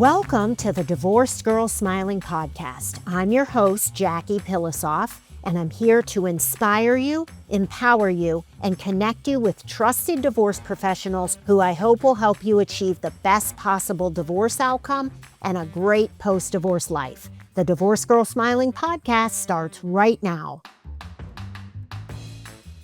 Welcome to the Divorced Girl Smiling podcast. I'm your host, Jackie Pilosoff, and I'm here to inspire you, empower you, and connect you with trusted divorce professionals who I hope will help you achieve the best possible divorce outcome and a great post-divorce life. The Divorced Girl Smiling podcast starts right now.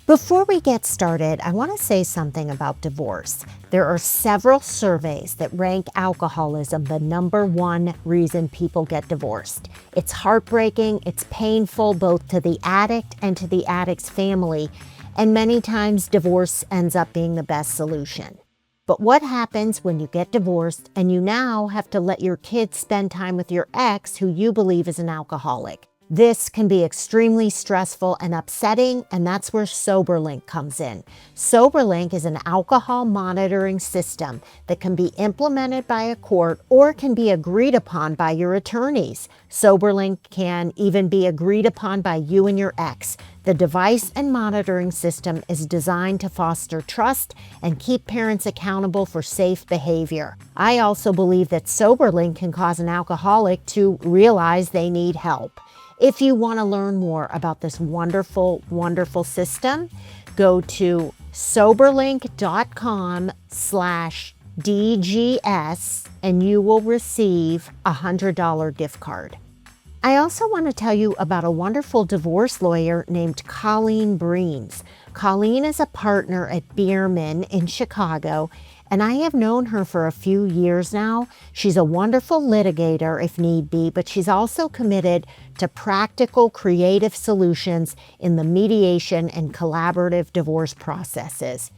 Before we get started, I want to say something about divorce. There are several surveys that rank alcoholism the number one reason people get divorced. It's heartbreaking, it's painful both to the addict and to the addict's family, and many times divorce ends up being the best solution. But what happens when you get divorced and you now have to let your kids spend time with your ex who you believe is an alcoholic? This can be extremely stressful and upsetting, and that's where SoberLink comes in. SoberLink is an alcohol monitoring system that can be implemented by a court or can be agreed upon by your attorneys. SoberLink can even be agreed upon by you and your ex. The device and monitoring system is designed to foster trust and keep parents accountable for safe behavior. I also believe that SoberLink can cause an alcoholic to realize they need help. If you want to learn more about this wonderful, wonderful system, go to soberlink.com/DGS and you will receive a $100 gift card. I also want to tell you about a wonderful divorce lawyer named Colleen Breens. Colleen is a partner at Bierman in Chicago, and I have known her for a few years now. She's a wonderful litigator if need be, but she's also committed to practical, creative solutions in the mediation and collaborative divorce processes.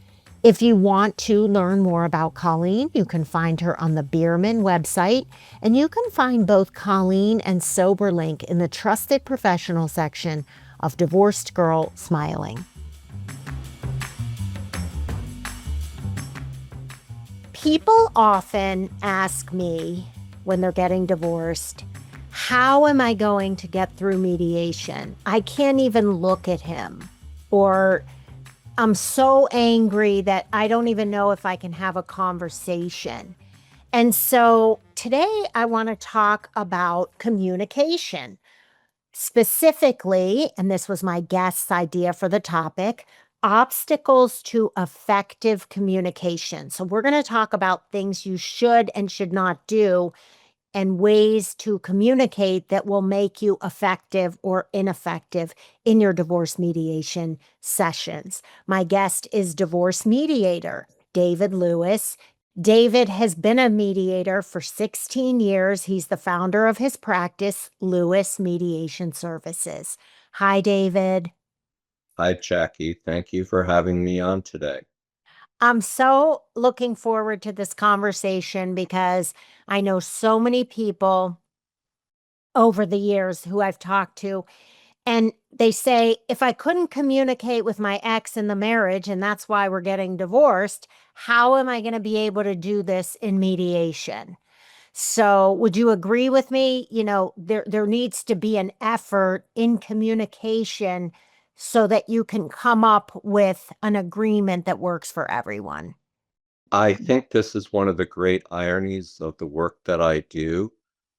If you want to learn more about Colleen, you can find her on the Bierman website, and you can find both Colleen and SoberLink in the Trusted Professional section of Divorced Girl Smiling. People often ask me when they're getting divorced, how am I going to get through mediation? I can't even look at him. Or I'm so angry that I don't even know if I can have a conversation. And so today I want to talk about communication. Specifically, and this was my guest's idea for the topic, obstacles to effective communication. So we're going to talk about things you should and should not do and ways to communicate that will make you effective or ineffective in your divorce mediation sessions. My guest is divorce mediator, David Lewis. David has been a mediator for 16 years. He's the founder of his practice, Lewis Mediation Services. Hi, David. Hi, Jackie. Thank you for having me on today. I'm so looking forward to this conversation because I know so many people over the years who I've talked to, and they say, if I couldn't communicate with my ex in the marriage, and that's why we're getting divorced, how am I going to be able to do this in mediation? So would you agree with me? You know, there needs to be an effort in communication so that you can come up with an agreement that works for everyone. I think this is one of the great ironies of the work that I do,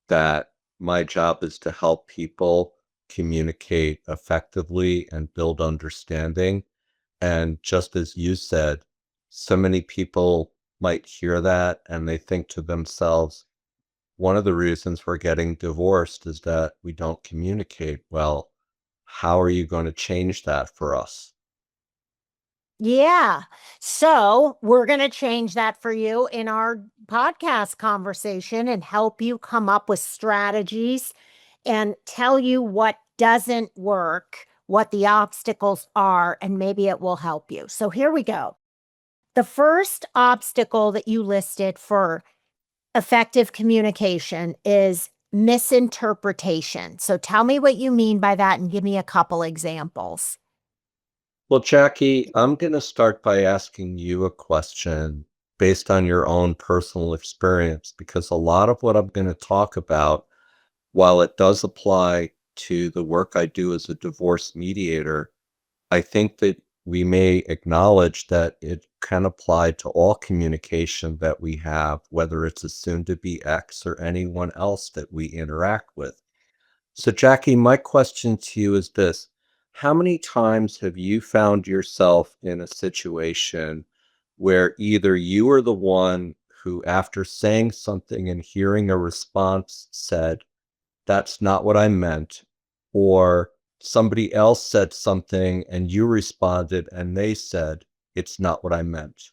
that my job is to help people communicate effectively and build understanding. And just as you said, so many people might hear that and they think to themselves, one of the reasons we're getting divorced is that we don't communicate well. How are you going to change that for us? Yeah. So we're going to change that for you in our podcast conversation and help you come up with strategies and tell you what doesn't work, what the obstacles are, and maybe it will help you. So here we go. The first obstacle that you listed for effective communication is misinterpretation. So tell me what you mean by that and give me a couple examples. Well, Jackie, I'm going to start by asking you a question based on your own personal experience, because a lot of what I'm going to talk about, while it does apply to the work I do as a divorce mediator, I think that we may acknowledge that it can apply to all communication that we have, whether it's a soon-to-be ex or anyone else that we interact with. So, Jackie, my question to you is this. How many times have you found yourself in a situation where either you are the one who, after saying something and hearing a response, said, "That's not what I meant," or somebody else said something and you responded and they said, "It's not what I meant"?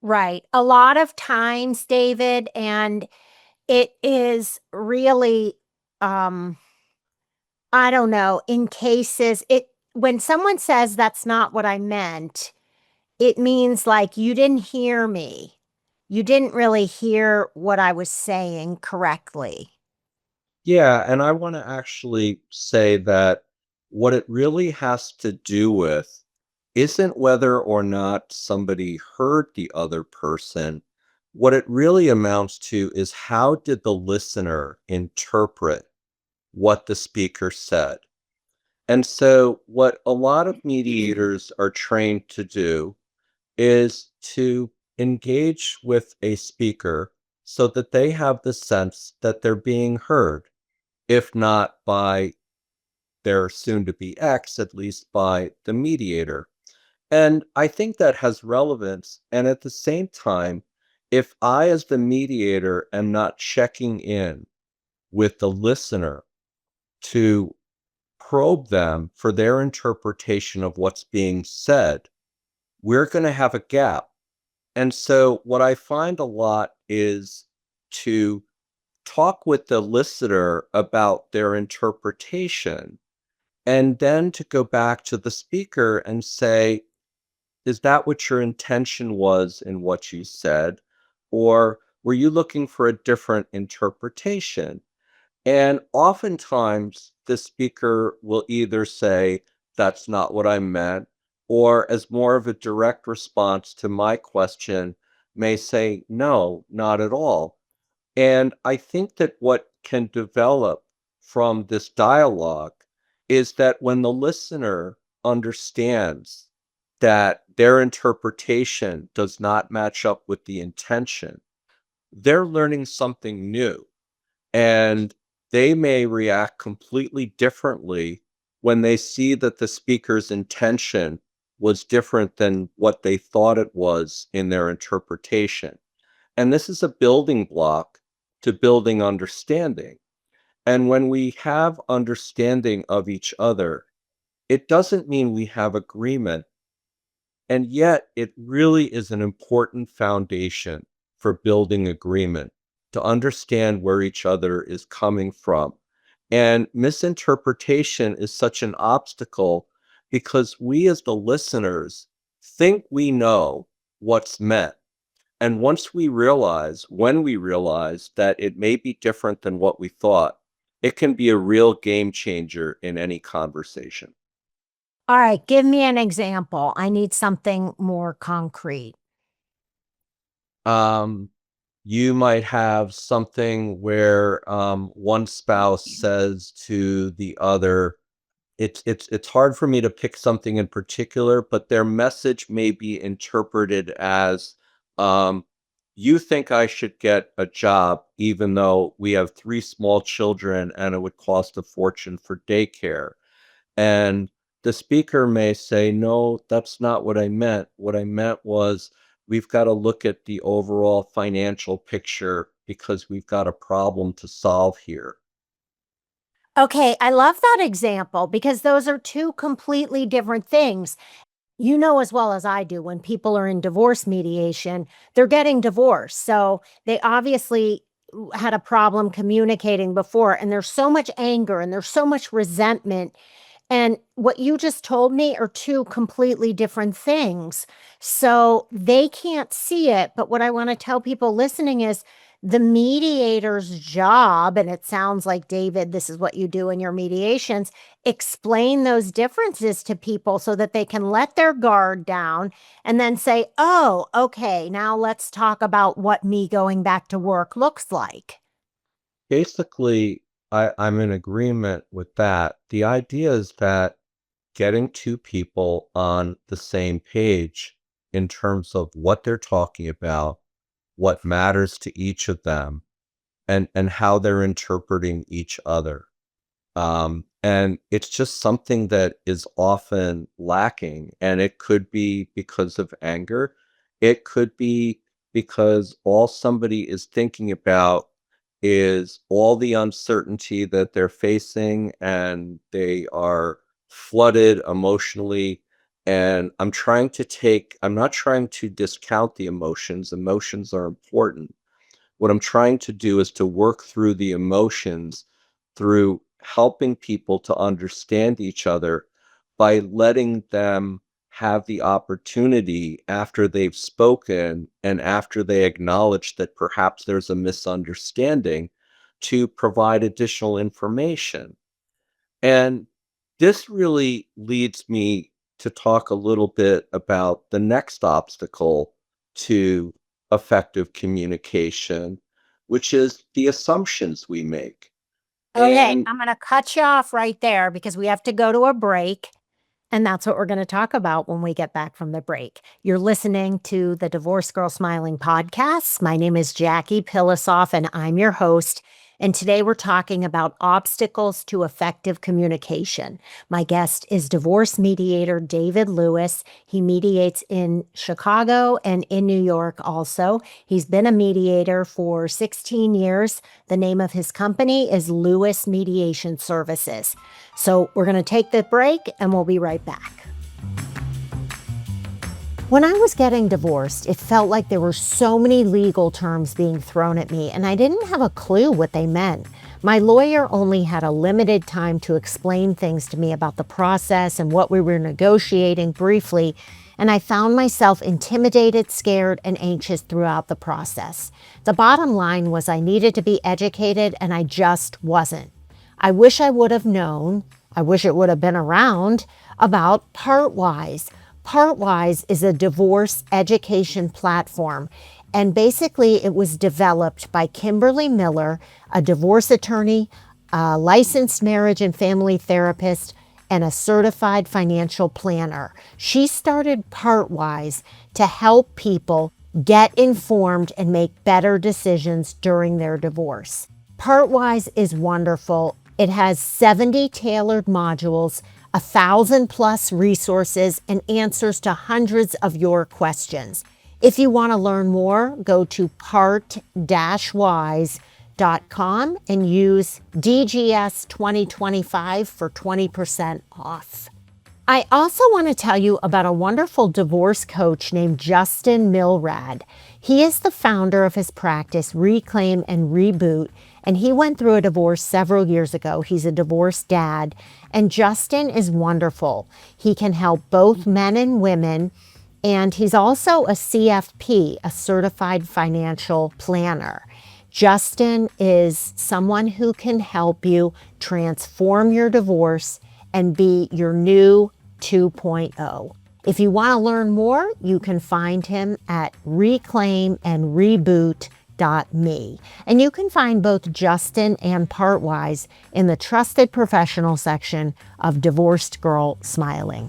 Right. A lot of times, David, and it is really, um, I don't know, in cases, when someone says that's not what I meant, it means like you didn't hear me. You didn't really hear what I was saying correctly. Yeah, and I want to actually say that what it really has to do with isn't whether or not somebody heard the other person. What it really amounts to is how did the listener interpret what the speaker said? And so, what a lot of mediators are trained to do is to engage with a speaker so that they have the sense that they're being heard, if not by their soon to be ex, at least by the mediator. And I think that has relevance. And at the same time, if I, as the mediator, am not checking in with the listener to probe them for their interpretation of what's being said, we're going to have a gap. And so, what I find a lot is to talk with the listener about their interpretation and then to go back to the speaker and say, is that what your intention was in what you said? Or were you looking for a different interpretation? And oftentimes, the speaker will either say, that's not what I meant, or as more of a direct response to my question, may say, no, not at all. And I think that what can develop from this dialogue is that when the listener understands that their interpretation does not match up with the intention, they're learning something new. And they may react completely differently when they see that the speaker's intention was different than what they thought it was in their interpretation. And this is a building block to building understanding. And when we have understanding of each other, it doesn't mean we have agreement. And yet, it really is an important foundation for building agreement to understand where each other is coming from. And misinterpretation is such an obstacle because we, as the listeners, think we know what's meant. And once we realize, when we realize that it may be different than what we thought, it can be a real game changer in any conversation. All right, give me an example. I need something more concrete. Um, you might have something where one spouse says to the other, it's hard for me to pick something in particular, but their message may be interpreted as, um, "You think I should get a job even though we have 3 small children and it would cost a fortune for daycare." And the speaker may say, "No, that's not what I meant. What I meant was we've got to look at the overall financial picture because we've got a problem to solve here." Okay, I love that example because those are two completely different things. You know as well as I do, when people are in divorce mediation, they're getting divorced. So they obviously had a problem communicating before, and there's so much anger and there's so much resentment. And what you just told me are two completely different things. So they can't see it. But what I want to tell people listening is the mediator's job, and it sounds like, David, this is what you do in your mediations, explain those differences to people so that they can let their guard down and then say, oh, okay, now let's talk about what me going back to work looks like. Basically, I'm in agreement with that. The idea is that getting two people on the same page in terms of what they're talking about, what matters to each of them, and how they're interpreting each other. And it's just something that is often lacking. And it could be because of anger. It could be because all somebody is thinking about is all the uncertainty that they're facing and they are flooded emotionally. And I'm not trying to discount the emotions. Emotions are important. What I'm trying to do is to work through the emotions through helping people to understand each other by letting them have the opportunity after they've spoken and after they acknowledge that perhaps there's a misunderstanding to provide additional information. And this really leads me to talk a little bit about the next obstacle to effective communication, which is the assumptions we make. Okay, And I'm going to cut you off right there because we have to go to a break. And that's what we're going to talk about when we get back from the break. You're listening to the Divorce Girl Smiling podcast. My name is Jackie Pilosoff, and I'm your host. And today we're talking about obstacles to effective communication. My guest is divorce mediator David Lewis. He mediates in Chicago and in New York also. He's been a mediator for 16 years. The name of his company is Lewis Mediation Services. So we're going to take the break and we'll be right back. When I was getting divorced, it felt like there were so many legal terms being thrown at me, and I didn't have a clue what they meant. My lawyer only had a limited time to explain things to me about the process and what we were negotiating briefly, and I found myself intimidated, scared, and anxious throughout the process. The bottom line was I needed to be educated, and I just wasn't. I wish I would have known, I wish it would have been around, about Partwise. Partwise is a divorce education platform, and basically it was developed by Kimberly Miller, a divorce attorney, a licensed marriage and family therapist, and a certified financial planner. She started Partwise to help people get informed and make better decisions during their divorce. Partwise is wonderful. It has 70 tailored modules, 1,000 plus resources, and answers to hundreds of your questions. If you want to learn more, go to part-wise.com and use DGS 2025 for 20% off. I also want to tell you about a wonderful divorce coach named Justin Milrad. He is the founder of his practice, Reclaim and Reboot, and he went through a divorce several years ago. He's a divorced dad, and Justin is wonderful. He can help both men and women, and he's also a CFP, a certified financial planner. Justin is someone who can help you transform your divorce and be your new 2.0. If you want to learn more, you can find him at reclaimandreboot.me. And you can find both Justin and Partwise in the Trusted Professional section of Divorced Girl Smiling.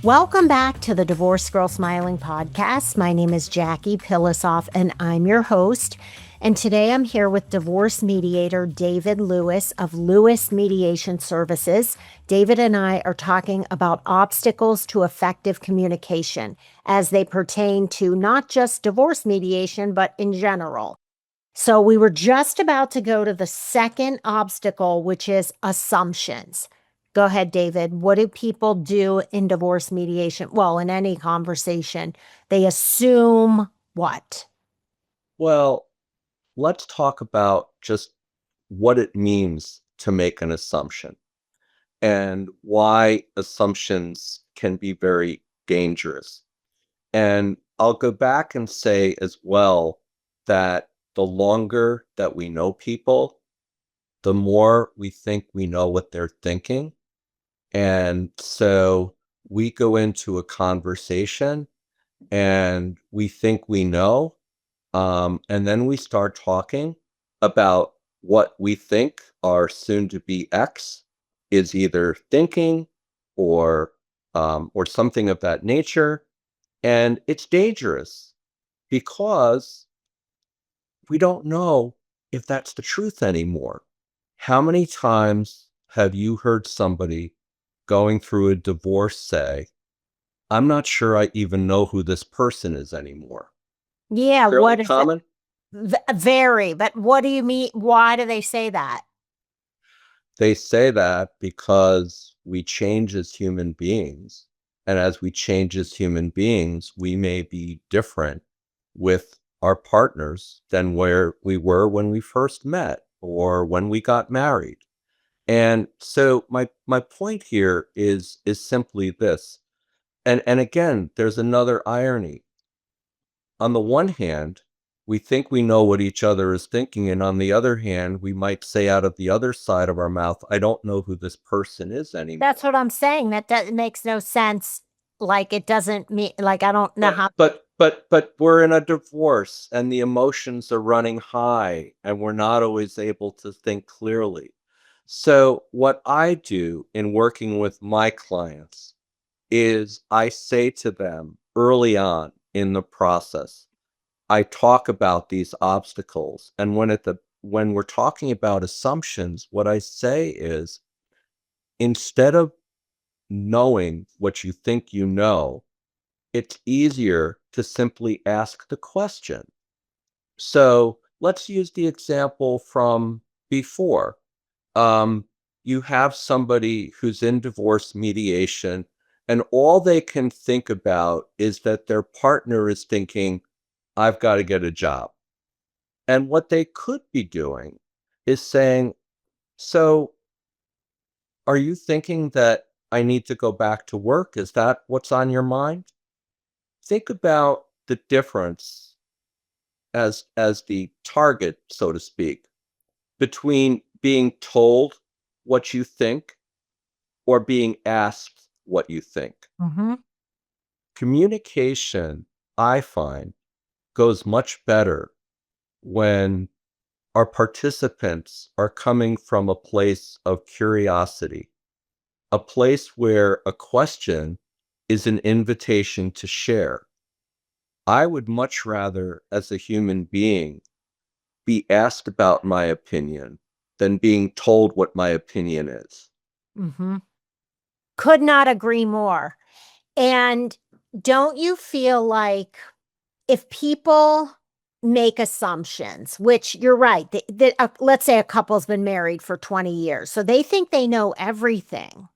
Welcome back to the Divorced Girl Smiling podcast. My name is Jackie Pilosoff, and I'm your host. And today I'm here with divorce mediator David Lewis of Lewis Mediation Services. David and I are talking about obstacles to effective communication as they pertain to not just divorce mediation, but in general. So we were just about to go to the second obstacle, which is assumptions. Go ahead, David. What do people do in divorce mediation? Well, in any conversation, they assume what? well, let's talk about just what it means to make an assumption and why assumptions can be very dangerous. And I'll go back and say as well that the longer that we know people, the more we think we know what they're thinking. And so we go into a conversation and we think we know. And then we start talking about what we think our soon to be ex is either thinking or or something of that nature. And it's dangerous because we don't know if that's the truth anymore. How many times have you heard somebody going through a divorce say, I'm not sure I even know who this person is anymore? Yeah, Fairly what is that? common. Very, but what do you mean? Why do they say that? They say that because we change as human beings. And as we change as human beings, we may be different with our partners than where we were when we first met or when we got married. And so my point here is simply this. And again, there's another irony. On the one hand, we think we know what each other is thinking, and on the other hand, we might say out of the other side of our mouth, I don't know who this person is That's anymore. what I'm saying. That makes no sense. Like it doesn't mean like I don't know But how. but but we're in a divorce and the emotions are running high and we're not always able to think clearly. So what I do in working with my clients is I say to them early on in the process, I talk about these obstacles. And when we're talking about assumptions, what I say is instead of knowing what you think you know, it's easier to simply ask the question. So let's use the example from before. Um, you have somebody who's in divorce mediation, and all they can think about is that their partner is thinking, I've got to get a job. And what they could be doing is saying, so are you thinking that I need to go back to work? Is that what's on your mind? Think about the difference as the target, so to speak, between being told what you think or being asked what you think. Mhm. Communication, I find, goes much better when our participants are coming from a place of curiosity, a place where a question is an invitation to share. I would much rather, as a human being, be asked about my opinion than being told what my opinion is. Mhm. Could not agree more. And don't you feel like if people make assumptions, which you're right, let's say a couple's been married for 20 years, so they think they know everything.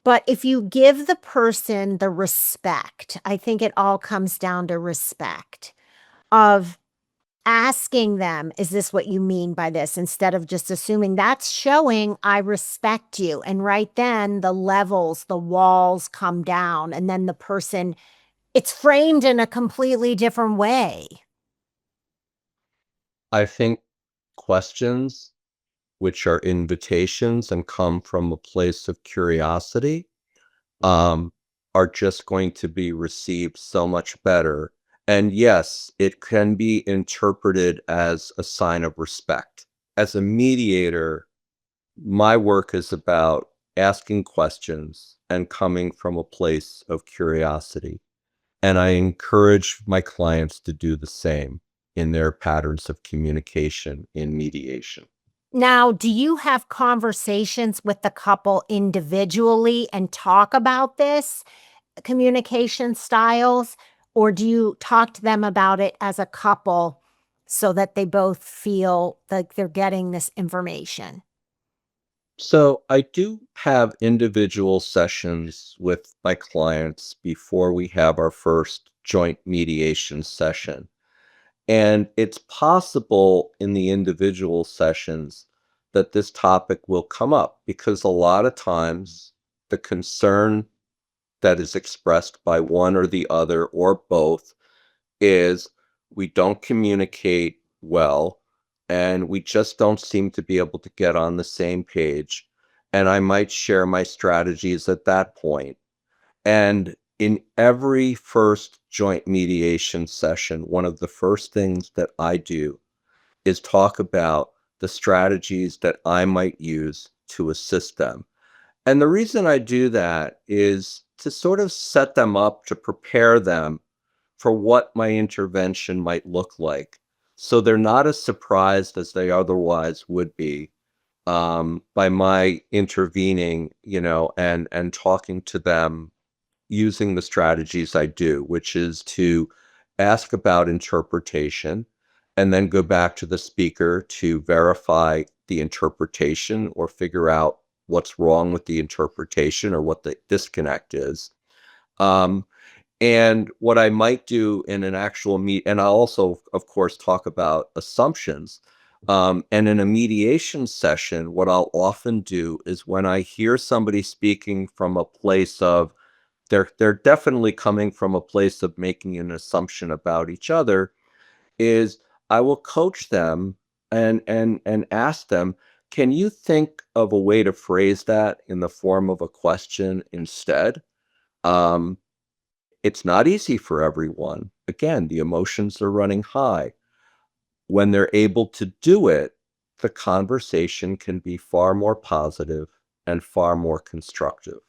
But if you give the person the respect, I think it all comes down to respect of asking them, is this what you mean by this? Instead of just assuming that's showing I respect you. And right then the levels, the walls come down, and then the person, it's framed in a completely different way. I think questions, which are invitations and come from a place of curiosity, um, are just going to be received so much better. And yes, it can be interpreted as a sign of respect. As a mediator, my work is about asking questions and coming from a place of curiosity. And I encourage my clients to do the same in their patterns of communication in mediation. Now, do you have conversations with the couple individually and talk about this communication styles? Or do you talk to them about it as a couple so that they both feel like they're getting this information? So I do have individual sessions with my clients before we have our first joint mediation session. And it's possible in the individual sessions that this topic will come up because a lot of times the concern that is expressed by one or the other or both is we don't communicate well and we just don't seem to be able to get on the same page. And I might share my strategies at that point. And in every first joint mediation session, one of the first things that I do is talk about the strategies that I might use to assist them. And the reason I do that is to sort of set them up to prepare them for what my intervention might look like. So they're not as surprised as they otherwise would be by my intervening, and talking to them using the strategies I do, which is to ask about interpretation and then go back to the speaker to verify the interpretation or figure out what's wrong with the interpretation or what the disconnect is. Um, and what I might do in an actual and I'll also, of course, talk about assumptions. And in a mediation session, what I'll often do is when I hear somebody speaking from a place of they're definitely coming from a place of making an assumption about each other, is I will coach them and ask them, can you think of a way to phrase that in the form of a question instead? Um, it's not easy for everyone. Again, the emotions are running high. When they're able to do it, the conversation can be far more positive and far more constructive.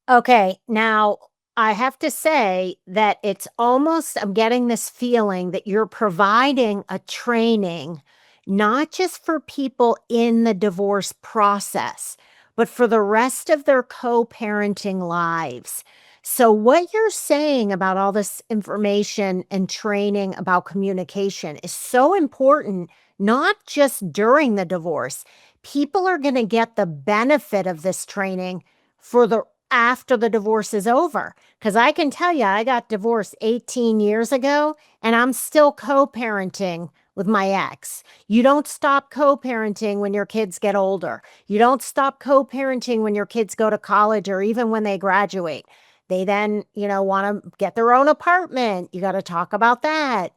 Okay, now I have to say that it's almost, I'm getting this feeling that you're providing a training, not just for people in the divorce process, but for the rest of their co parenting lives. So, what you're saying about all this information and training about communication is so important, not just during the divorce. People are going to get the benefit of this training for the after the divorce is over. Because I can tell you, I got divorced 18 years ago and I'm still co parenting with my ex. You don't stop co parenting when your kids get older. You don't stop co parenting when your kids go to college or even when they graduate. They then, want to get their own apartment. You got to talk about that.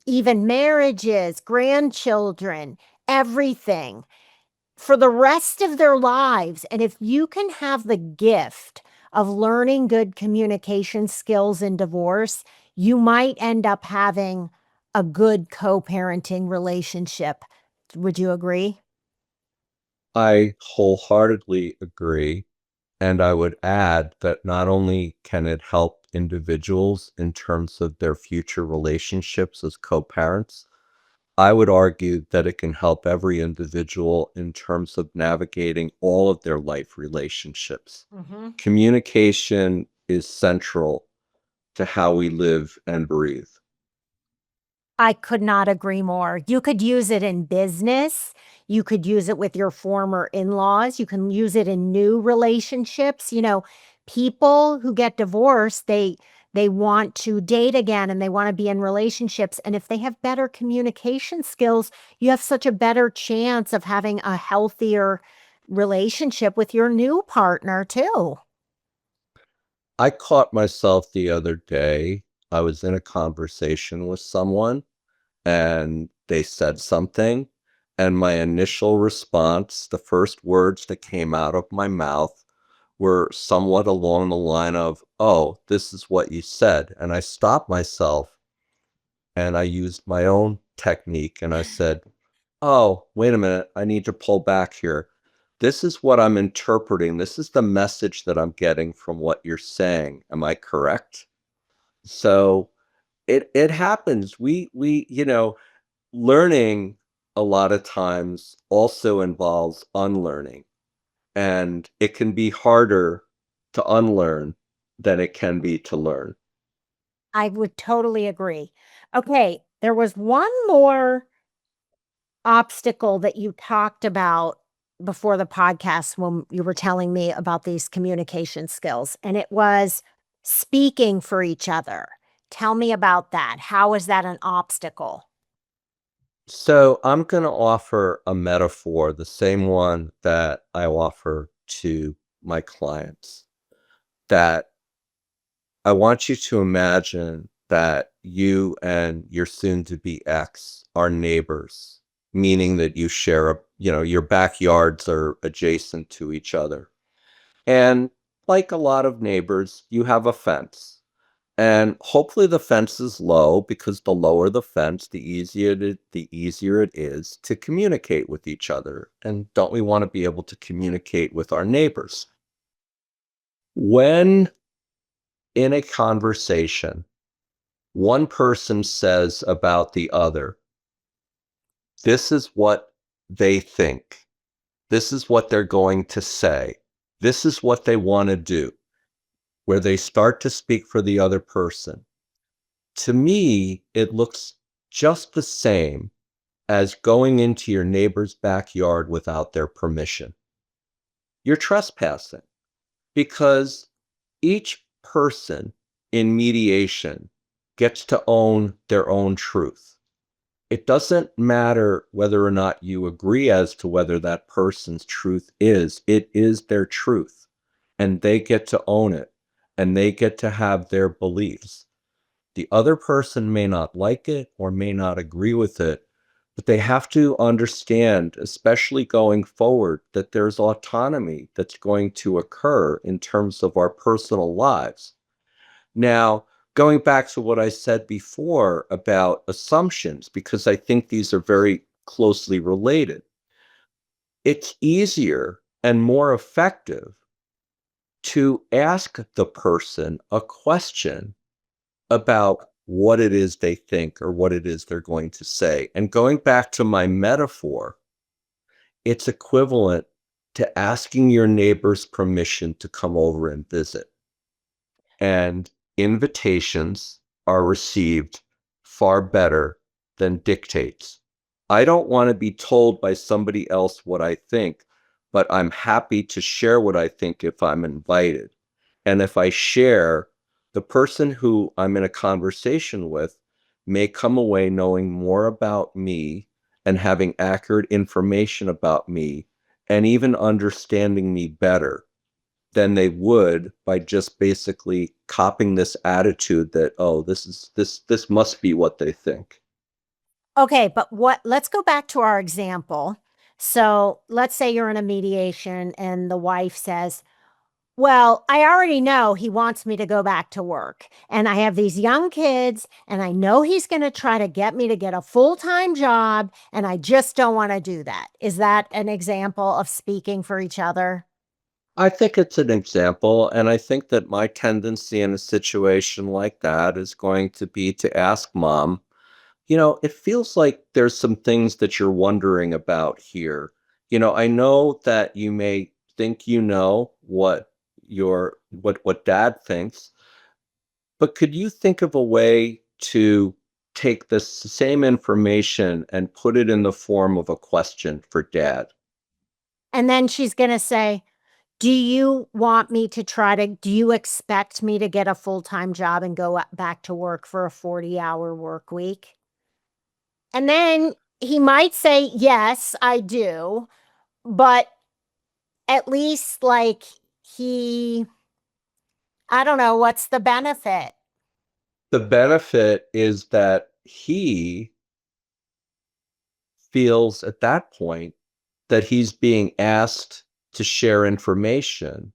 Even marriages, grandchildren, everything for the rest of their lives. And if you can have the gift of learning good communication skills in divorce, you might end up having a good co parenting relationship. Would you agree? I wholeheartedly agree. And I would add that not only can it help individuals in terms of their future relationships as co-parents, I would argue that it can help every individual in terms of navigating all of their life relationships. Hmm. Communication is central to how we live and breathe. I could not agree more. You could use it in business. You could use it with your former in laws. You can use it in new relationships. People who get divorced, they want to date again and they want to be in relationships. And if they have better communication skills, you have such a better chance of having a healthier relationship with your new partner, too. I caught myself the other day. I was in a conversation with someone and they said something, and my initial response, the first words that came out of my mouth were somewhat along the line of, "Oh, this is what you said." And I stopped myself and I used my own technique and I said, "Oh, wait a minute. I need to pull back here. This is what I'm interpreting. This is the message that I'm getting from what you're saying. Am I correct?" So it happens. Learning a lot of times also involves unlearning, and it can be harder to unlearn than it can be to learn. I would totally agree. Okay, there was one more obstacle that you talked about before the podcast when you were telling me about these communication skills, and it was speaking for each other. Tell me about that. How is that an obstacle? So I'm going to offer a metaphor, the same one that I offer to my clients, that I want you to imagine that you and your soon to be ex are neighbors, meaning that you share your backyards are adjacent to each other. And like a lot of neighbors, you have a fence. And hopefully the fence is low because the lower the fence, the easier it is to communicate with each other. And don't we want to be able to communicate with our neighbors? When in a conversation, one person says about the other, this is what they think. This is what they're going to say. This is what they want to do, where they start to speak for the other person. To me, it looks just the same as going into your neighbor's backyard without their permission. You're trespassing because each person in mediation gets to own their own truth. It doesn't matter whether or not you agree as to whether that person's truth is, it is their truth, and they get to own it, and they get to have their beliefs. The other person may not like it or may not agree with it, but they have to understand, especially going forward, that there's autonomy that's going to occur in terms of our personal lives. Now, going back to what I said before about assumptions, because I think these are very closely related, it's easier and more effective to ask the person a question about what it is they think or what it is they're going to say. And going back to my metaphor, it's equivalent to asking your neighbor's permission to come over and visit. And invitations are received far better than dictates. I don't want to be told by somebody else what I think, but I'm happy to share what I think if I'm invited. And if I share, the person who I'm in a conversation with may come away knowing more about me and having accurate information about me and even understanding me better than they would by just basically copying this attitude that, oh, this must be what they think. Okay, but let's go back to our example. So let's say you're in a mediation and the wife says, well, I already know he wants me to go back to work. And I have these young kids, and I know he's going to try to get me to get a full time job. And I just don't want to do that. Is that an example of speaking for each other? I think it's an example, and I think that my tendency in a situation like that is going to be to ask mom, it feels like there's some things that you're wondering about here. I know that you may think you know what dad thinks, but could you think of a way to take this same information and put it in the form of a question for dad? And then she's going to say, do you want me to do you expect me to get a full time job and go back to work for a 40-hour work week? And then he might say, yes, I do. But at least, like, he, I don't know, what's the benefit? The benefit is that he feels at that point that he's being asked to share information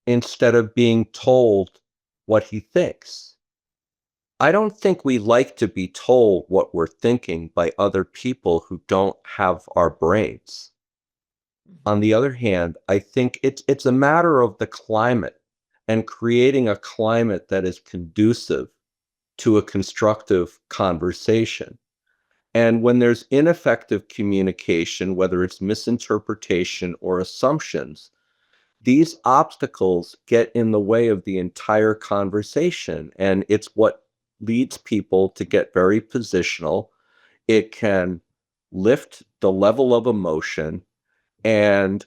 instead of being told what he thinks. I don't think we like to be told what we're thinking by other people who don't have our brains. On the other hand, I think it's a matter of the climate and creating a climate that is conducive to a constructive conversation. And when there's ineffective communication, whether it's misinterpretation or assumptions, these obstacles get in the way of the entire conversation. And it's what leads people to get very positional. It can lift the level of emotion, and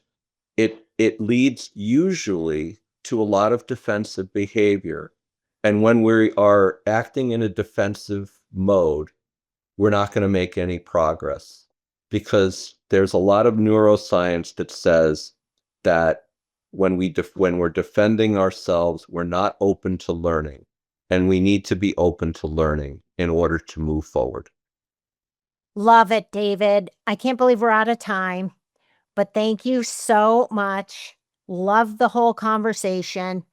it leads usually to a lot of defensive behavior. And when we are acting in a defensive mode, we're not going to make any progress because there's a lot of neuroscience that says that when we're defending ourselves, we're not open to learning, and we need to be open to learning in order to move forward. Love it, David. I can't believe we're out of time, but thank you so much. Love the whole conversation.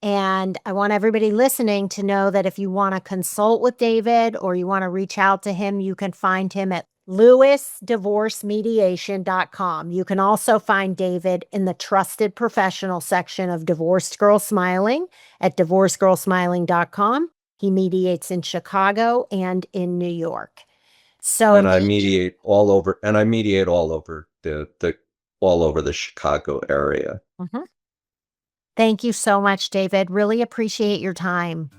And I want everybody listening to know that if you want to consult with David or you want to reach out to him, you can find him at lewisdivorcemediation.com. You can also find David in the trusted professional section of Divorced Girl Smiling at divorcedgirlsmiling.com. He mediates in Chicago and in New York. So And I mediate all over, the all over the Chicago area. Mhm. Thank you so much, David. Really appreciate your time.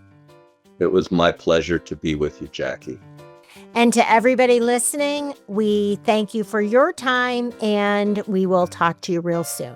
It was my pleasure to be with you, Jackie. And to everybody listening, we thank you for your time and we will talk to you real soon.